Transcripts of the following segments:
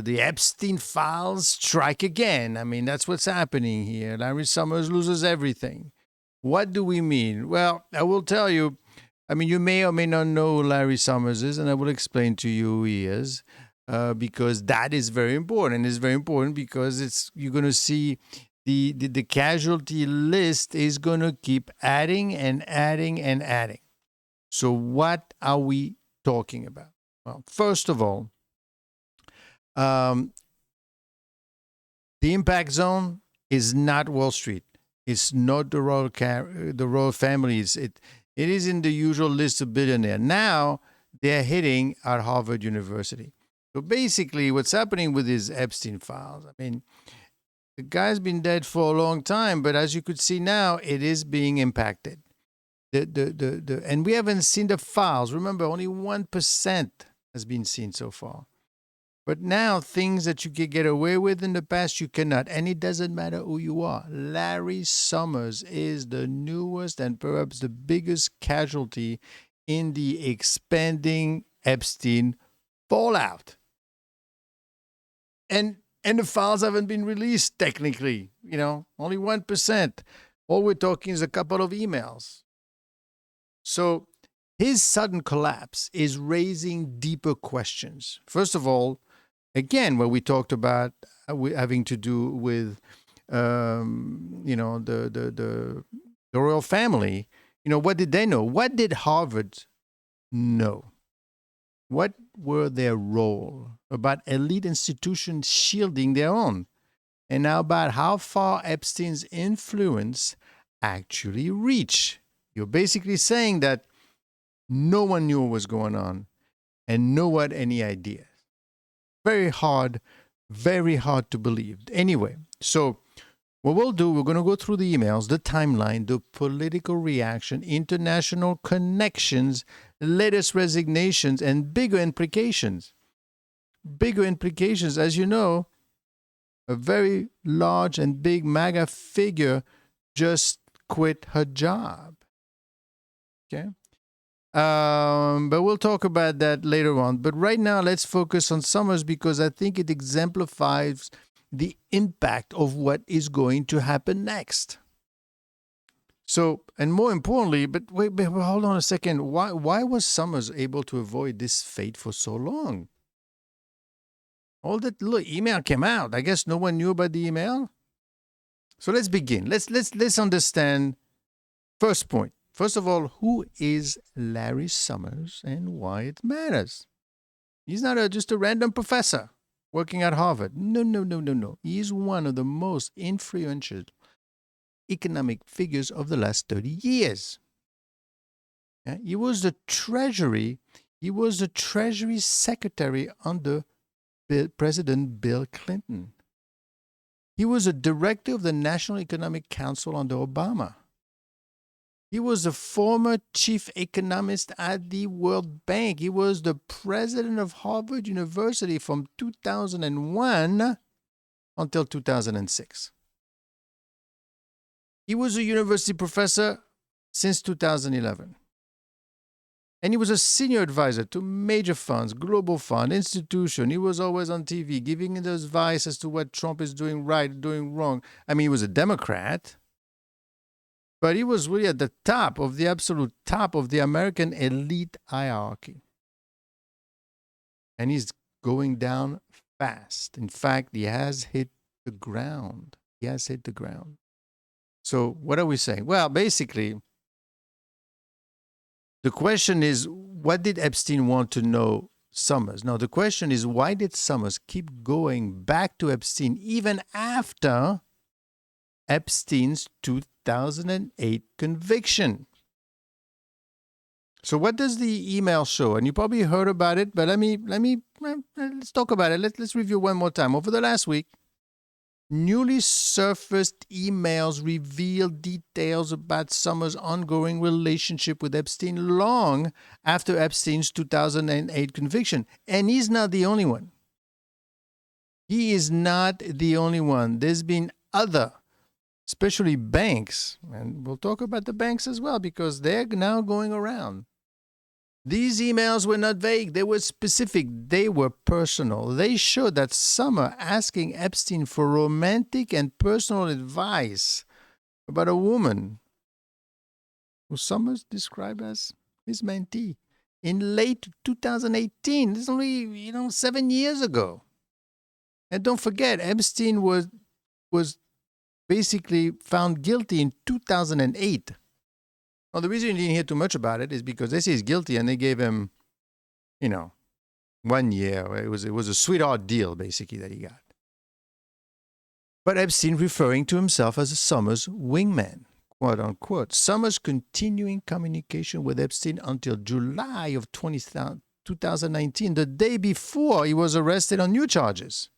The Epstein files strike again. I mean, that's what's happening here. Larry Summers loses everything. What do we mean? Well, I will tell you. I mean, you may or may not know who Larry Summers is, and I will explain to you who he is, because that is very important. It's very important because you're going to see the casualty list is going to keep adding and adding and adding. So, what are we talking about? Well, first of all, um, the impact zone is not Wall Street. It's not the royal families. It is in the usual list of billionaires. Now they're hitting at Harvard University. So basically, what's happening with these Epstein files? I mean, the guy's been dead for a long time, but as you could see now, it is being impacted. And we haven't seen the files. Remember, only 1% has been seen so far. But now, things that you could get away with in the past, you cannot. And it doesn't matter who you are. Larry Summers is the newest and perhaps the biggest casualty in the expanding Epstein fallout. And the files haven't been released technically, only 1%. All we're talking is a couple of emails. So his sudden collapse is raising deeper questions. First of all, again, what we talked about having to do with, the royal family. What did they know? What did Harvard know? What were their role about elite institutions shielding their own? And now about how far Epstein's influence actually reached. You're basically saying that no one knew what was going on and no one had any idea. Very hard to believe. Anyway, so what we'll do, we're going to go through the emails, the timeline, the political reaction, international connections, latest resignations, and bigger implications. Bigger implications, as you know, a very large and big MAGA figure just quit her job. Okay? But we'll talk about that later on. But right now, let's focus on Summers because I think it exemplifies the impact of what is going to happen next. So, and more importantly, but wait, hold on a second. Why was Summers able to avoid this fate for so long? All that little email came out. I guess no one knew about the email. So let's begin. Let's understand. First point. First of all, who is Larry Summers and why it matters? He's not just a random professor working at Harvard. No. He's one of the most influential economic figures of the last 30 years. Yeah? He was the Treasury Secretary under President Bill Clinton. He was a director of the National Economic Council under Obama. He was a former chief economist at the World Bank. He was the president of Harvard University from 2001 until 2006. He was a university professor since 2011. And he was a senior advisor to major funds, global fund, institution. He was always on TV giving advice as to what Trump is doing right, doing wrong. I mean, he was a Democrat. But he was really at the top of the absolute top of the American elite hierarchy. And he's going down fast. In fact, he has hit the ground. So what are we saying? Well, basically, the question is, what did Epstein want to know Summers? Now, the question is, why did Summers keep going back to Epstein even after Epstein's 2008 conviction? So what does the email show? And you probably heard about it, but let's talk about it. Let's review one more time. Over the last week, newly surfaced emails reveal details about Summers' ongoing relationship with Epstein long after Epstein's 2008 conviction. And he's not the only one. There's been other, especially banks, and we'll talk about the banks as well because they're now going around. These emails were not vague, they were specific, they were personal. They showed that Summer asking Epstein for romantic and personal advice about a woman who Summers described as his mentee in late 2018. This is only, 7 years ago. And don't forget, Epstein was basically found guilty in 2008. Well, the reason you didn't hear too much about it is because they say he's guilty and they gave him, 1 year. It was a sweetheart deal, basically, that he got. But Epstein referring to himself as Summers' wingman, quote unquote. Summers continuing communication with Epstein until July of 2019, the day before he was arrested on new charges.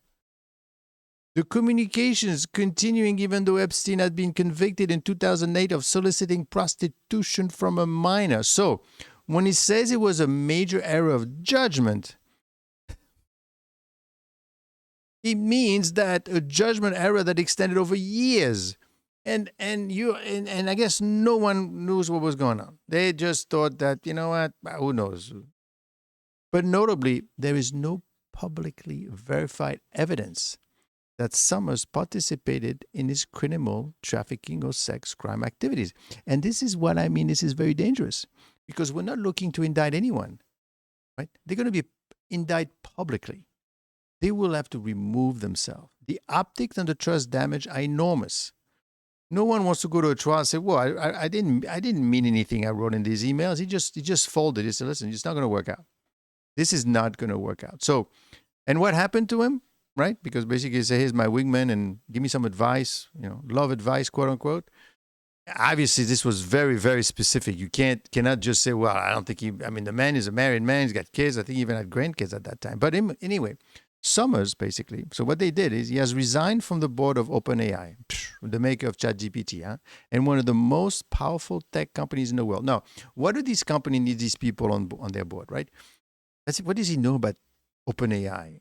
The communications continuing even though Epstein had been convicted in 2008 of soliciting prostitution from a minor. So, when he says it was a major error of judgment, it means that a judgment error that extended over years. And I guess no one knows what was going on. They just thought that, what, who knows? But notably, there is no publicly verified evidence that Summers participated in his criminal trafficking or sex crime activities. And this is what I mean. This is very dangerous because we're not looking to indict anyone, right? They're going to be indicted publicly. They will have to remove themselves. The optics and the trust damage are enormous. No one wants to go to a trial and say, "Well, I didn't mean anything I wrote in these emails." He just folded. He said, "Listen, it's not going to work out. This is not going to work out." So, and what happened to him? Right? Because basically he said, "Here's my wingman and give me some advice, love advice, quote unquote." Obviously, this was very, very specific. You cannot just say, "Well, I don't think he." I mean, the man is a married man. He's got kids. I think he even had grandkids at that time. But anyway, Summers basically. So what they did is he has resigned from the board of OpenAI, the maker of ChatGPT, and one of the most powerful tech companies in the world. Now, what do these companies need these people on their board, right? What does he know about OpenAI?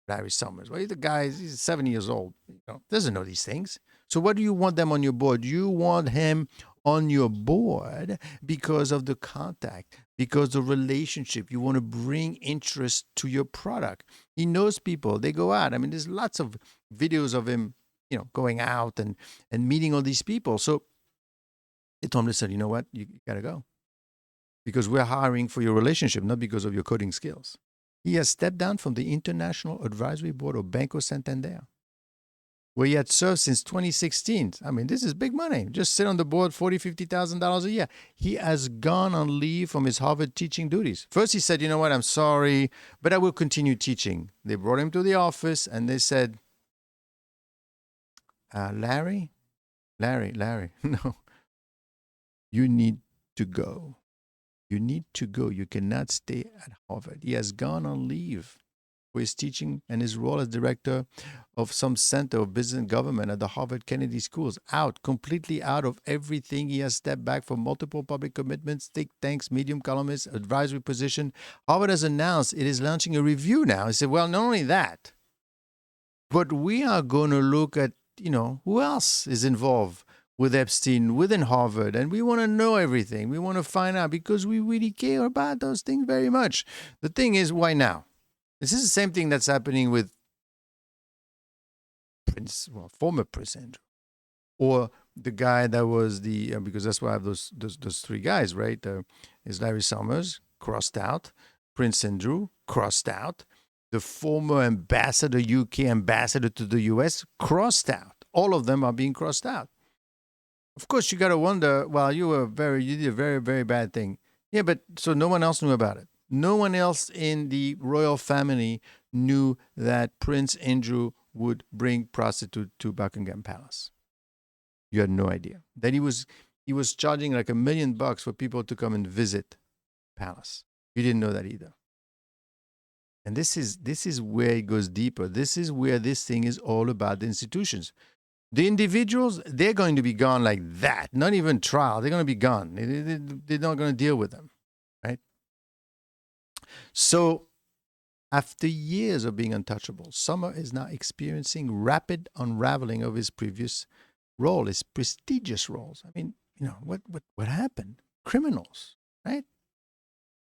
Larry Summers. Well, the guy, he's 70 years old. Doesn't know these things. So what do you want them on your board? You want him on your board because of the contact, because the relationship. You want to bring interest to your product. He knows people. They go out. I mean, there's lots of videos of him, going out and meeting all these people. So they told him, listen, you know what? You got to go. Because we're hiring for your relationship, not because of your coding skills. He has stepped down from the International Advisory Board of Banco Santander, where he had served since 2016. I mean, this is big money. Just sit on the board, $40,000, $50,000 a year. He has gone on leave from his Harvard teaching duties. First, he said, you know what, I'm sorry, but I will continue teaching. They brought him to the office and they said, Larry, no, you need to go. You need to go. You cannot stay at Harvard. He has gone on leave for his teaching and his role as director of some center of business and government at the Harvard Kennedy Schools. Completely out of everything. He has stepped back from multiple public commitments, think tanks, medium columnist, advisory position. Harvard has announced it is launching a review now. He said, well, not only that, but we are going to look at, who else is involved with Epstein within Harvard, and we want to know everything. We want to find out because we really care about those things very much. The thing is, why now? This is the same thing that's happening with former Prince Andrew, or the guy that was because that's why I have those three guys, right? Is Larry Summers crossed out, Prince Andrew crossed out, the former ambassador, UK ambassador to the US crossed out. All of them are being crossed out. Of course, you got to wonder, well, you did a very, very bad thing. Yeah, but so no one else knew about it. No one else in the royal family knew that Prince Andrew would bring prostitute to Buckingham Palace. You had no idea. That he was charging like $1 million for people to come and visit Palace. You didn't know that either. And this is where it goes deeper. This is where this thing is all about the institutions. The individuals, they're going to be gone like that. Not even trial. They're going to be gone. They're not going to deal with them, right? So, after years of being untouchable, Summer is now experiencing rapid unraveling of his previous role, his prestigious roles. I mean, what happened? Criminals, right?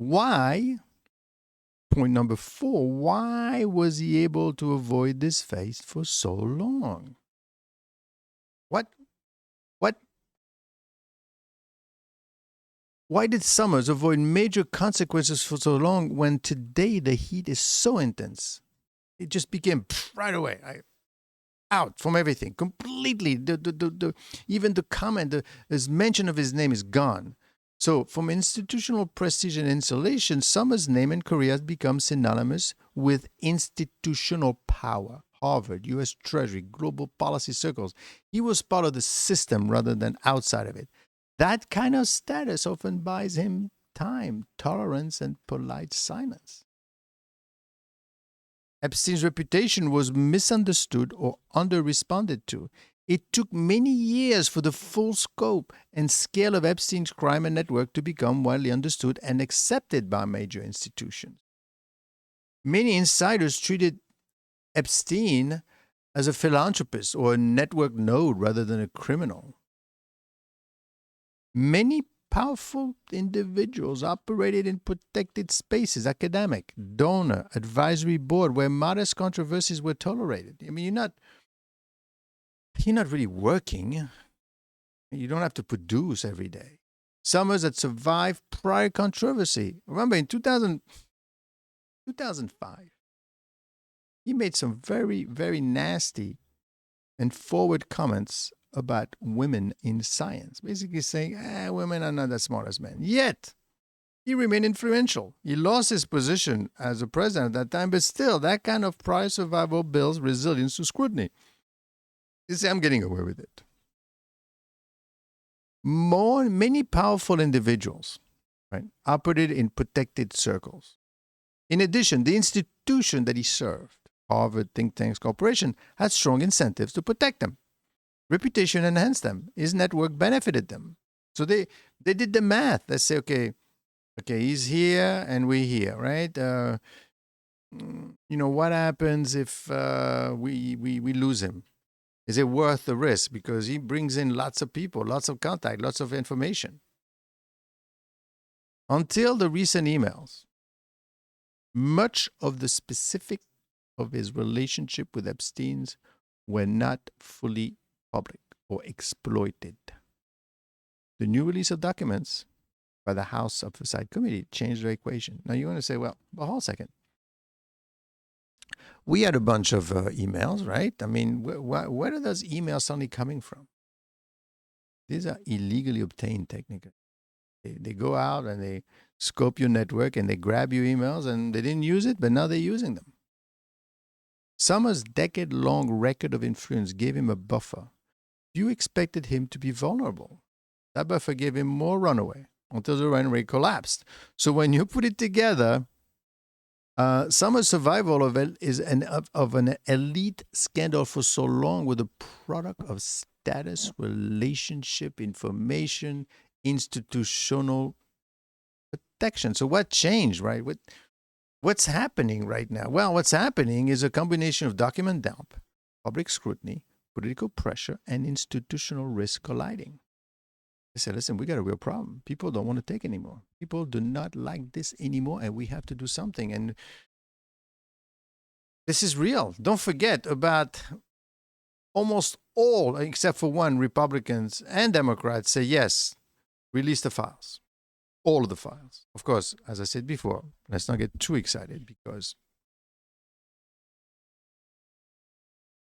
Why? Point number 4, why was he able to avoid this fate for so long? What what Why did Summers avoid major consequences for so long when today the heat is so intense? It just became right away. Out from everything completely. Even the comment, the mention of his name is gone. So, from institutional prestige and insulation, Summers' name in Korea has become synonymous with institutional power. Harvard, U.S. Treasury, global policy circles. He was part of the system rather than outside of it. That kind of status often buys him time, tolerance, and polite silence. Epstein's reputation was misunderstood or under-responded to. It took many years for the full scope and scale of Epstein's crime and network to become widely understood and accepted by major institutions. Many insiders treated Epstein as a philanthropist or a network node rather than a criminal. Many powerful individuals operated in protected spaces, academic, donor, advisory board, where modest controversies were tolerated. I mean, you're not really working. You don't have to produce every day. Summers had survived prior controversy. Remember, in 2005, he made some very, very nasty and forward comments about women in science, basically saying, women are not as smart as men. Yet, he remained influential. He lost his position as a president at that time, but still, that kind of prior survival builds resilience to scrutiny. You see, I'm getting away with it. Many powerful individuals, right, operated in protected circles. In addition, the institution that he served, Harvard Think Tanks Corporation, had strong incentives to protect them. Reputation enhanced them. His network benefited them. So they did the math. They say, okay, he's here and we're here, right? What happens if we lose him? Is it worth the risk? Because he brings in lots of people, lots of contact, lots of information. Until the recent emails, much of the specifics of his relationship with Epstein's were not fully public or exploited. The new release of documents by the House Oversight Committee changed the equation. Now, you want to say, well, hold a second. We had a bunch of emails, right? I mean, where are those emails suddenly coming from? These are illegally obtained, technically. They go out and they scope your network and they grab your emails, and they didn't use it, but now they're using them. Summers' decade-long record of influence gave him a buffer. You expected him to be vulnerable. That buffer gave him more runaway until the runway collapsed. So when you put it together, Summers' survival of an elite scandal for so long was a product of status, relationship, information, institutional protection. So what changed, right? What's happening right now? Well, what's happening is a combination of document dump, public scrutiny, political pressure, and institutional risk colliding. They said, listen, we got a real problem. People don't want to take anymore. People do not like this anymore, and we have to do something. And this is real. Don't forget about almost all, except for one, Republicans and Democrats say, yes, release the files. All of the files. Of course, as I said before, let's not get too excited because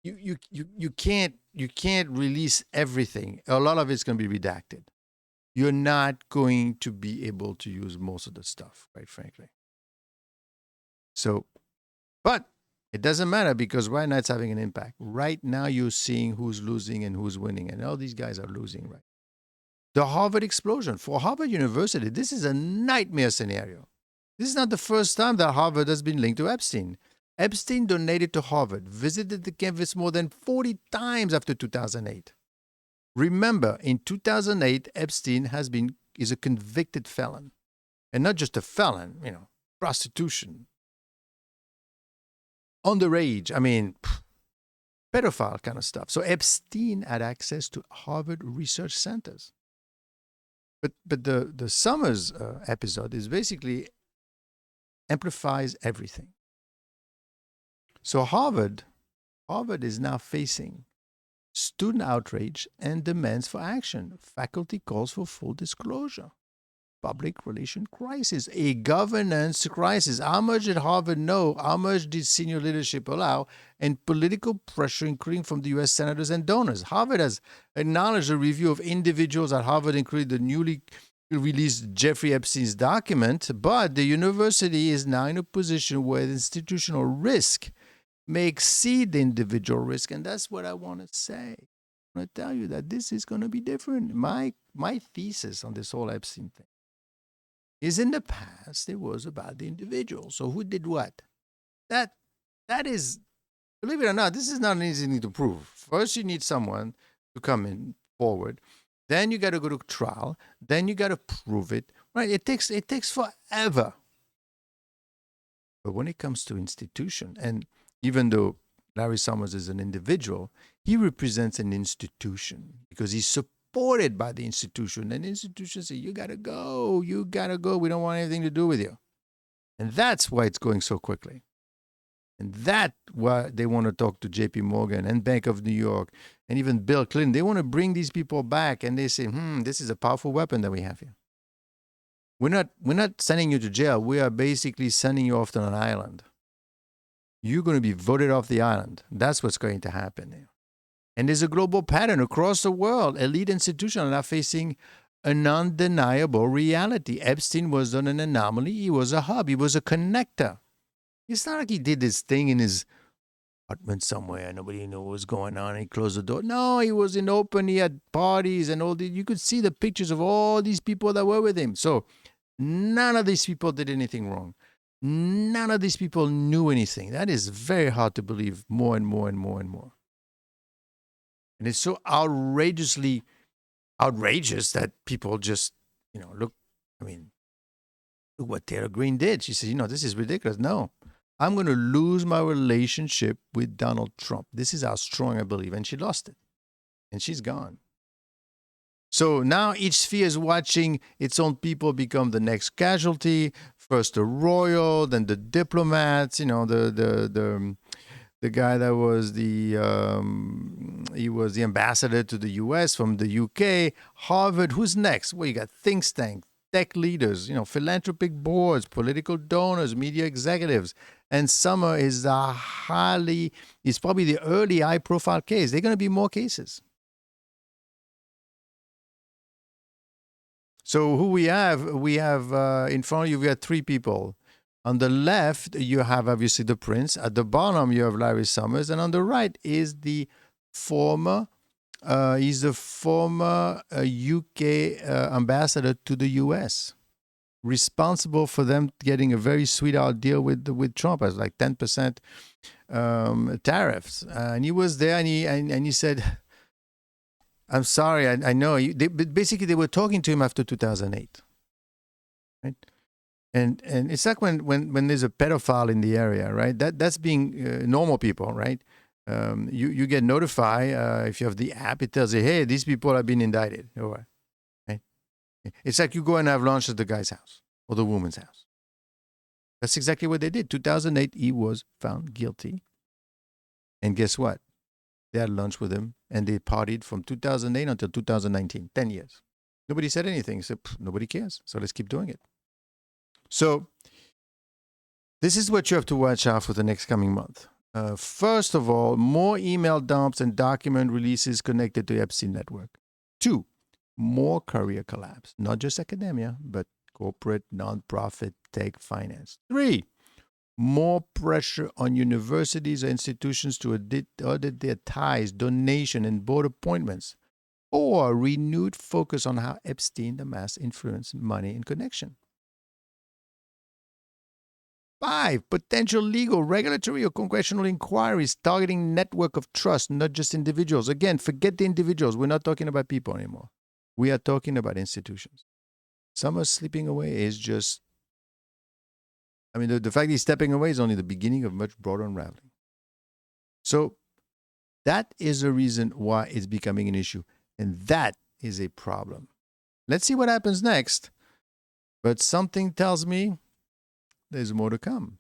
you can't release everything. A lot of it's going to be redacted. You're not going to be able to use most of the stuff, quite frankly. So, but it doesn't matter because right now it's having an impact. Right now you're seeing who's losing and who's winning, and all these guys are losing, right? The Harvard explosion. For Harvard University, this is a nightmare scenario. This is not the first time that Harvard has been linked to Epstein. Epstein donated to Harvard, visited the campus more than 40 times after 2008. Remember, in 2008, Epstein is a convicted felon. And not just a felon, prostitution, underage, pedophile kind of stuff. So Epstein had access to Harvard research centers. But the Summers episode is basically amplifies everything. So Harvard is now facing student outrage and demands for action. Faculty calls for full disclosure. Public relation crisis, a governance crisis. How much did Harvard know? How much did senior leadership allow? And political pressure, including from the U.S. senators and donors. Harvard has acknowledged a review of individuals at Harvard, including the newly released Jeffrey Epstein's document, but the university is now in a position where the institutional risk may exceed the individual risk, and that's what I want to say. I want to tell you that this is going to be different. My thesis on this whole Epstein thing is in the past it was about the individual. So who did what? That is, believe it or not, this is not an easy thing to prove. First, you need someone to come in forward. Then you got to go to trial. Then you got to prove it. Right? It takes forever. But when it comes to institution, and even though Larry Summers is an individual, he represents an institution because he's supported by the institution. And the institution says, you got to go. We don't want anything to do with you. And that's why it's going so quickly. And that's why they want to talk to JP Morgan and Bank of New York and even Bill Clinton. They want to bring these people back, and they say, this is a powerful weapon that we have here. We're not sending you to jail. We are basically sending you off to an island. You're going to be voted off the island. That's what's going to happen there. And there's a global pattern across the world. Elite institutions are now facing an undeniable reality. Epstein was not an anomaly. He was a hub. He was a connector. It's not like he did this thing in his apartment somewhere. Nobody knew what was going on. And he closed the door. No, he was in open. He had parties and all this. You could see the pictures of all these people that were with him. So none of these people did anything wrong. None of these people knew anything. That is very hard to believe more and more and more and more. And it's so outrageously outrageous that people just, look what Taylor Greene did. She said, this is ridiculous. No, I'm going to lose my relationship with Donald Trump. This is how strong I believe. And she lost it. And she's gone. So now each sphere is watching its own people become the next casualty. First the royal, then the diplomats, the guy that was he was the ambassador to the U.S. from the UK. Harvard, who's next? Well, you got think tanks, tech leaders, philanthropic boards, political donors, media executives. And Summer is probably the early high-profile case. There are going to be more cases. So who we have in front of you, we have three people. On the left, you have obviously the prince. At the bottom, you have Larry Summers. And on the right is the former UK ambassador to the US, responsible for them getting a very sweetheart deal with Trump as like 10% tariffs. And he was there and he said, I'm sorry, I know. Basically, they were talking to him after 2008. Right? And it's like when there's a pedophile in the area, right? That's being normal people, right? You get notified if you have the app. It tells you, hey, these people have been indicted. Right? It's like you go and have lunch at the guy's house or the woman's house. That's exactly what they did. 2008, he was found guilty. And guess what? They had lunch with him, and they partied from 2008 until 2019, 10 years. Nobody said anything. So nobody cares. So let's keep doing it. So this is what you have to watch out for the next coming month. First of all, more email dumps and document releases connected to Epstein network. 2, more career collapse, not just academia, but corporate, nonprofit, tech, finance. 3, more pressure on universities or institutions to audit their ties, donation, and board appointments. 4, renewed focus on how Epstein amassed influence, money, and connection. 5, potential legal, regulatory, or congressional inquiries targeting network of trust, not just individuals. Again, forget the individuals. We're not talking about people anymore. We are talking about institutions. Some are slipping away is just, the fact he's stepping away is only the beginning of much broader unraveling. So that is the reason why it's becoming an issue. And that is a problem. Let's see what happens next. But something tells me there's more to come.